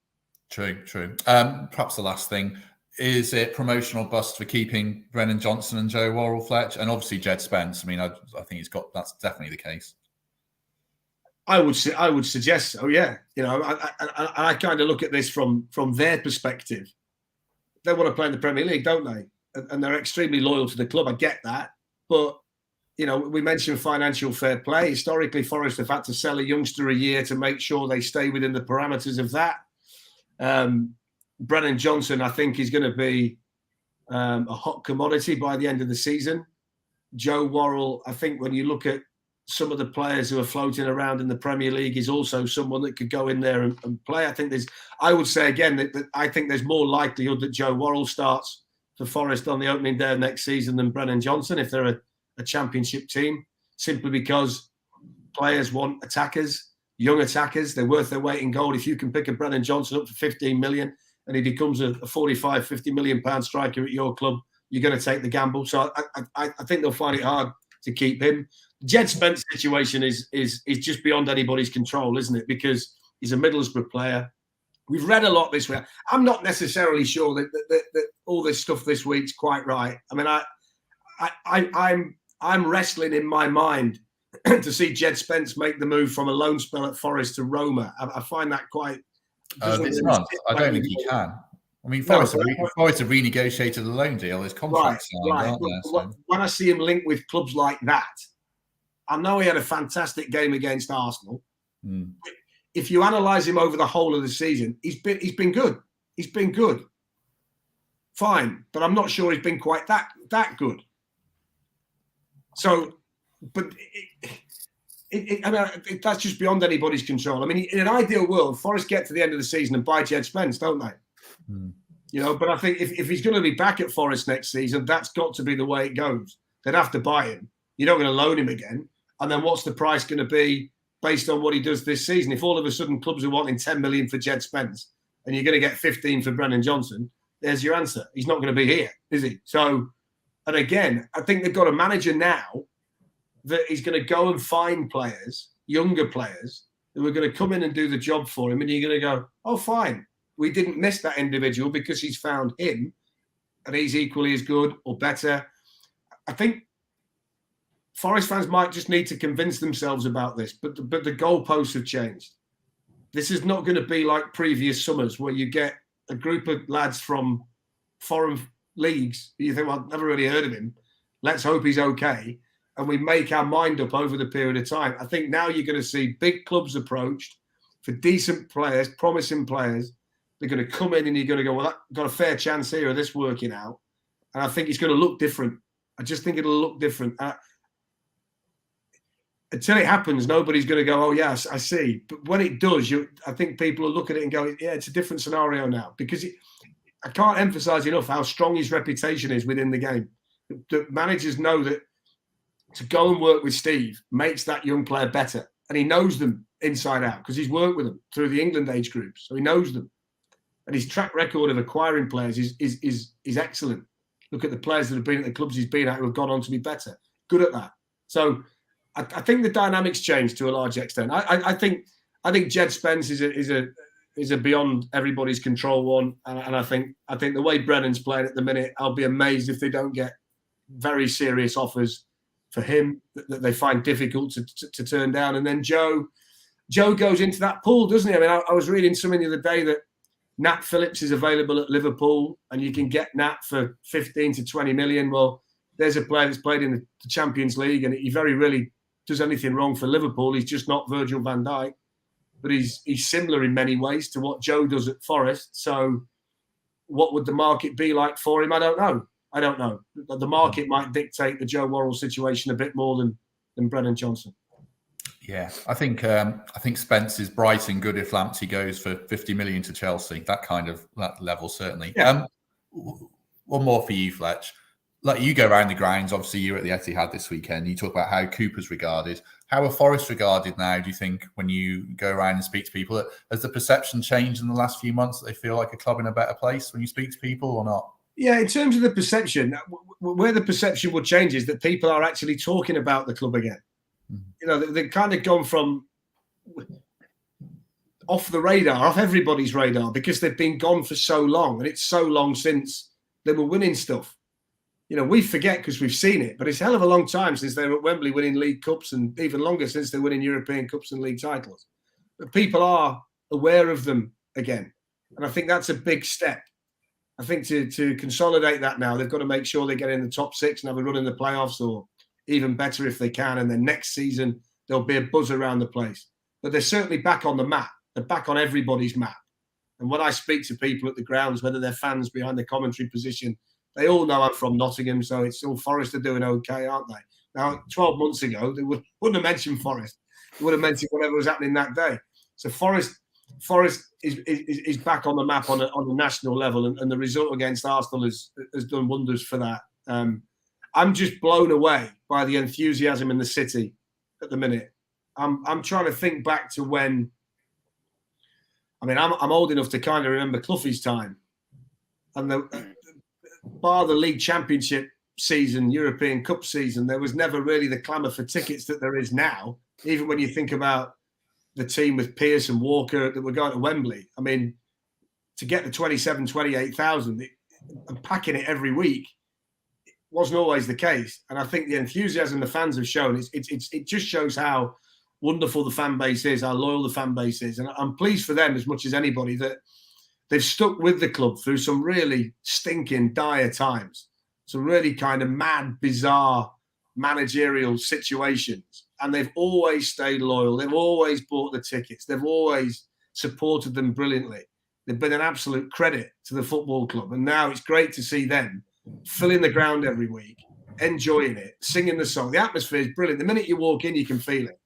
True.
Perhaps the last thing, is it promotional bust for keeping Brennan Johnson and Joe Worrell, Fletch? And obviously Jed Spence. I mean, I think that's definitely the case.
I would suggest so, yeah. I kind of look at this from their perspective. They want to play in the Premier League, don't they? And they're extremely loyal to the club. I get that. But, we mentioned financial fair play. Historically, Forest have had to sell a youngster a year to make sure they stay within the parameters of that. Brennan Johnson, I think, is going to be a hot commodity by the end of the season. Joe Worrell, I think when you look at some of the players who are floating around in the Premier League, is also someone that could go in there and play. I would say again that I think there's more likelihood that Joe Worrell starts for Forest on the opening day of next season than Brennan Johnson if they're a championship team, simply because players want attackers, young attackers. They're worth their weight in gold. If you can pick a Brennan Johnson up for 15 million and he becomes a 45, 50 million pound striker at your club, you're going to take the gamble. So I think they'll find it hard to keep him. Jed Spence situation is just beyond anybody's control, isn't it? Because he's a Middlesbrough player. We've read a lot this week. I'm not necessarily sure that all this stuff this week's quite right. I mean, I'm wrestling in my mind to see Jed Spence make the move from a loan spell at Forest to Roma. I find that quite.
This month, I don't think he can. I mean, Forest have renegotiated a loan deal. His contract's signed, aren't there? So.
When I see him linked with clubs like that, I know he had a fantastic game against Arsenal. If you analyse him over the whole of the season, he's been good. He's been good. Fine, but I'm not sure he's been quite that good. So, but I mean, that's just beyond anybody's control. I mean, in an ideal world, Forest get to the end of the season and buy Jed Spence, don't they? You know, but I think if he's going to be back at Forest next season, that's got to be the way it goes. They'd have to buy him. You're not going to loan him again. And then what's the price going to be based on what he does this season? If all of a sudden clubs are wanting 10 million for Jed Spence and you're going to get 15 for Brennan Johnson, there's your answer. He's not going to be here, is he? So, and again, I think they've got a manager now that he's going to go and find players, younger players, who are going to come in and do the job for him. And you're going to go, oh, fine. We didn't miss that individual because he's found him and he's equally as good or better. I think Forest fans might just need to convince themselves about this, but the goalposts have changed. This is not going to be like previous summers where you get a group of lads from foreign leagues. You think, well, I've never really heard of him. Let's hope he's okay. And we make our mind up over the period of time. I think now you're going to see big clubs approached for decent players, promising players. They're going to come in and you're going to go, well, I've got a fair chance here of this working out. And I think it's going to look different. I just think it'll look different. Until it happens, nobody's going to go, oh, yes, I see. But when it does, I think people will look at it and go, yeah, it's a different scenario now. Because I can't emphasize enough how strong his reputation is within the game. The managers know that to go and work with Steve makes that young player better. And he knows them inside out because he's worked with them through the England age groups. So he knows them. And his track record of acquiring players is excellent. Look at the players that have been at the clubs he's been at who have gone on to be better. Good at that. So I think the dynamics change to a large extent. I think Jed Spence is a beyond everybody's control one. And I think the way Brennan's playing at the minute, I'll be amazed if they don't get very serious offers for him that they find difficult to turn down. And then Joe goes into that pool, doesn't he? I mean, I was reading something the other day that Nat Phillips is available at Liverpool and you can get Nat for 15 to 20 million. Well, there's a player that's played in the Champions League and he very rarely does anything wrong for Liverpool. He's just not Virgil van Dijk, but he's similar in many ways to what Joe does at Forest. So what would the market be like for him? I don't know. The market might dictate the Joe Worrell situation a bit more than Brennan Johnson.
Yeah, I think Spence is bright and good if Lamptey goes for 50 million to Chelsea. That level, certainly.
Yeah.
One more for you, Fletch. Like you go around the grounds, obviously you were at the Etihad this weekend. You talk about how Cooper's regarded. How are Forest regarded now, do you think, when you go around and speak to people? Has the perception changed in the last few months that they feel like a club in a better place when you speak to people or not?
Yeah, in terms of the perception, where the perception will change is that people are actually talking about the club again. You know, they've kind of gone from off the radar, off everybody's radar, because they've been gone for so long. And it's so long since they were winning stuff. You know, we forget because we've seen it, but it's a hell of a long time since they were at Wembley winning League Cups and even longer since they're winning European Cups and league titles. But people are aware of them again. And I think that's a big step. I think to consolidate that now, they've got to make sure they get in the top six and have a run in the playoffs, or even better if they can. And then next season, there'll be a buzz around the place. But they're certainly back on the map. They're back on everybody's map. And when I speak to people at the grounds, whether they're fans behind the commentary position, they all know I'm from Nottingham, so it's all Forest are doing okay, aren't they? Now, 12 months ago, they wouldn't have mentioned Forest. They would have mentioned whatever was happening that day. So Forest is back on the map on a national level, and the result against Arsenal has done wonders for that. I'm just blown away by the enthusiasm in the city at the minute. I'm trying to think back to when. I mean, I'm old enough to kind of remember Cloughie's time, and bar the League Championship season, European Cup season, there was never really the clamour for tickets that there is now. Even when you think about the team with Pearce and Walker that were going to Wembley, I mean, to get the 27, 28,000 and packing it every week wasn't always the case. And I think the enthusiasm the fans have shown, it just shows how wonderful the fan base is, how loyal the fan base is. And I'm pleased for them as much as anybody that they've stuck with the club through some really stinking, dire times, some really kind of mad, bizarre managerial situations. And they've always stayed loyal. They've always bought the tickets. They've always supported them brilliantly. They've been an absolute credit to the football club. And now it's great to see them filling the ground every week, enjoying it, singing the song. The atmosphere is brilliant. The minute you walk in, you can feel it.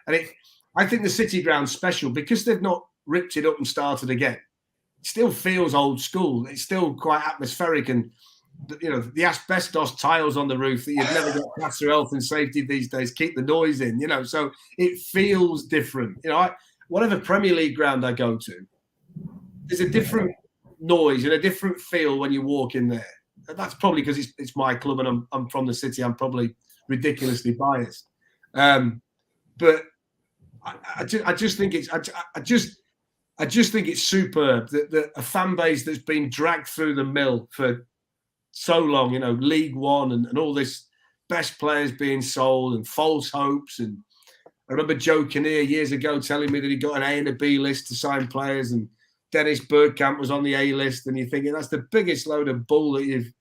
And I think the City ground's special because they've not ripped it up and started again. It still feels old school. It's still quite atmospheric, and the asbestos tiles on the roof that you'd never get past through health and safety these days keep the noise in. So it feels different. Whatever Premier League ground I go to, there's a different noise and a different feel when you walk in there. And that's probably because it's my club and I'm from the city. I'm probably ridiculously biased, but I just think it's superb that a fan base that's been dragged through the mill for so long, League One and all this, best players being sold and false hopes. And I remember Joe Kinnear years ago telling me that he got an A and a B list to sign players, and Dennis Bergkamp was on the A list, and you're thinking that's the biggest load of bull that you've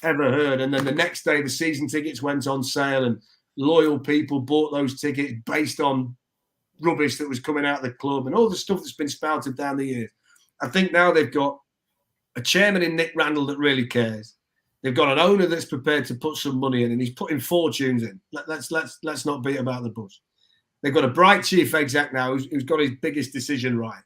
ever heard. And then the next day, the season tickets went on sale, and loyal people bought those tickets based on rubbish that was coming out of the club and all the stuff that's been spouted down the years. I think now they've got a chairman in Nick Randall that really cares. They've got an owner that's prepared to put some money in, and he's putting fortunes in. Let's not beat about the bush. They've got a bright chief exec now who's got his biggest decision right.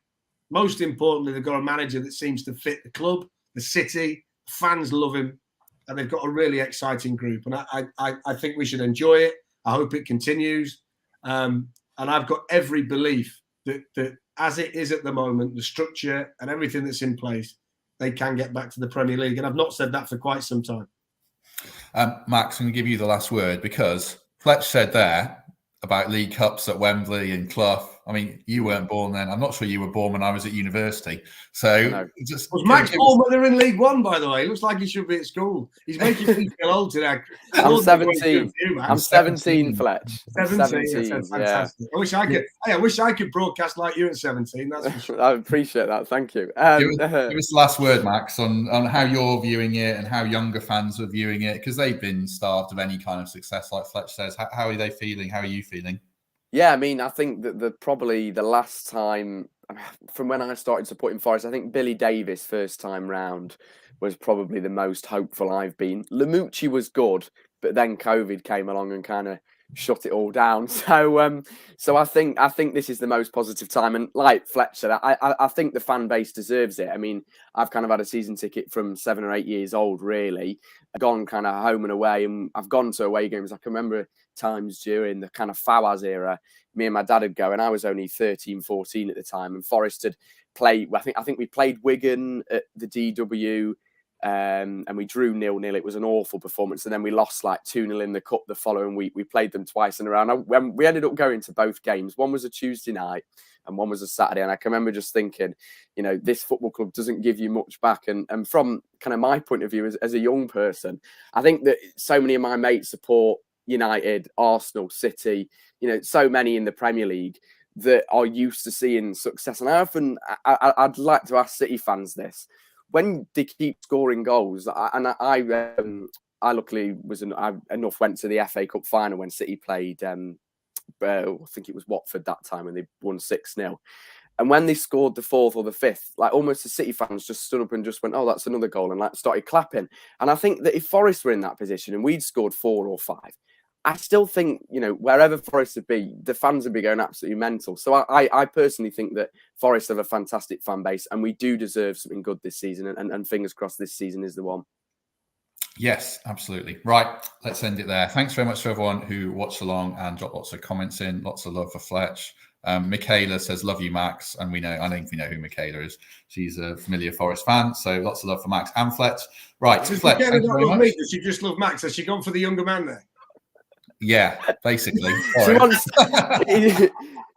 Most importantly, they've got a manager that seems to fit the club, the city, fans love him, and they've got a really exciting group. And I think we should enjoy it. I hope it continues. And I've got every belief that as it is at the moment, the structure and everything that's in place, they can get back to the Premier League. And I've not said that for quite some time.
Max, I'm going to give you the last word because Fletch said there about League Cups at Wembley and Clough. I mean, you weren't born then. I'm not sure you were born when I was at university. So
no. Was Max born when they're in League One, by the way? It looks like he should be at school. He's making me feel old today.
I'm 17. I'm 17, Fletch.
17. That's fantastic. Yeah. I wish I could broadcast like you at 17. That's for sure.
I appreciate that. Thank you.
Give us the last word, Max, on how you're viewing it and how younger fans are viewing it, because they've been starved of any kind of success, like Fletch says. How are they feeling? How are you feeling?
Yeah, I mean, I think that probably the last time from when I started supporting Forest, I think Billy Davies first time round was probably the most hopeful I've been. Lamucci was good, but then COVID came along and kind of shut it all down. So I think this is the most positive time. And like Fletch said, I think the fan base deserves it. I mean, I've kind of had a season ticket from 7 or 8 years old, really. I've gone kind of home and away, and I've gone to away games. I can remember times during the kind of Fawaz era, me and my dad would go, and I was only 13, 14 at the time, and Forest had played, I think we played Wigan at the DW, and we drew 0-0. It was an awful performance, and then we lost like 2-0 in the cup the following week. We played them twice in a row. We ended up going to both games. One was a Tuesday night and one was a Saturday, and I can remember just thinking, this football club doesn't give you much back. And from kind of my point of view as a young person, I think that so many of my mates support United, Arsenal, City, so many in the Premier League that are used to seeing success. And I'd like to ask City fans this: when they keep scoring goals, I luckily was enough went to the FA Cup final when City played. I think it was Watford that time, and they won 6-0. And when they scored the 4th or the 5th, like almost the City fans just stood up and just went, "Oh, that's another goal," and like started clapping. And I think that if Forest were in that position and we'd scored 4 or 5, I still think, wherever Forest would be, the fans would be going absolutely mental. So I personally think that Forest have a fantastic fan base and we do deserve something good this season. And fingers crossed this season is the one.
Yes, absolutely. Right, let's end it there. Thanks very much to everyone who watched along and dropped lots of comments in. Lots of love for Fletch. Michaela says, "Love you, Max." And I think we know who Michaela is. She's a familiar Forest fan. So lots of love for Max and Fletch. Right,
Does
Fletch,
Michaela
thank you
not
very
love
much.
me? Does she just love Max? Has she gone for the younger man there?
Yeah, basically.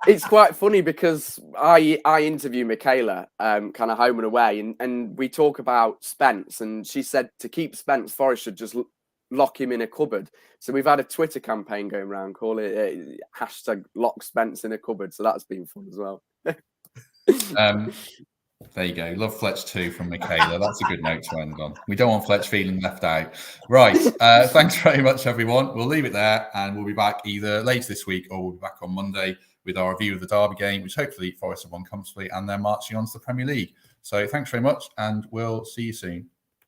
It's quite funny because I interview Michaela kind of home and away, and we talk about Spence, and she said to keep Spence, Forest should just lock him in a cupboard. So we've had a Twitter campaign going around, call it hashtag lock Spence in a cupboard. So that's been fun as well.
There you go. Love Fletch too from Michaela. That's a good note to end on. We don't want Fletch feeling left out. Right. Thanks very much, everyone. We'll leave it there and we'll be back either later this week or we'll be back on Monday with our review of the Derby game, which hopefully Forest have won comfortably and they're marching on to the Premier League. So thanks very much and we'll see you soon.